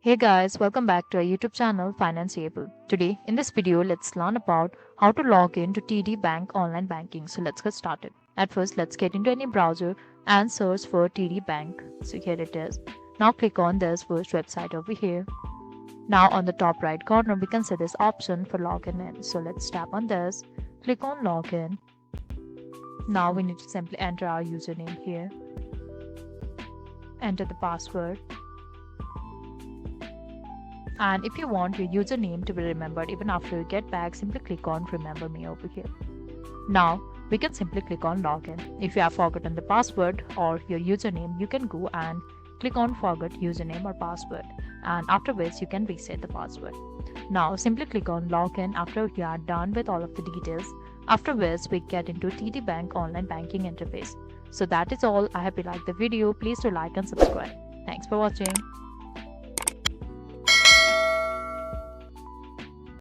Hey guys, welcome back to our YouTube channel Financeable. Today in this video, let's learn about how to log in to TD Bank online banking. So let's get started. At first, let's get into any browser and search for TD Bank. So here it is. Now click on this first website over here. Now on the top right corner, we can see this option for login in. So let's tap on this, click on login. Now we need to simply enter our username here. Enter the password. And if you want your username to be remembered even after you get back, simply click on remember me over here. Now we can simply click on login. If you have forgotten the password or your username, you can go and click on forget username or password, and after which you can reset the password. Now simply click on login after you are done with all of the details, after which we get into TD Bank online banking interface. So that is all. I hope you liked the video. Please do like and subscribe. Thanks for watching.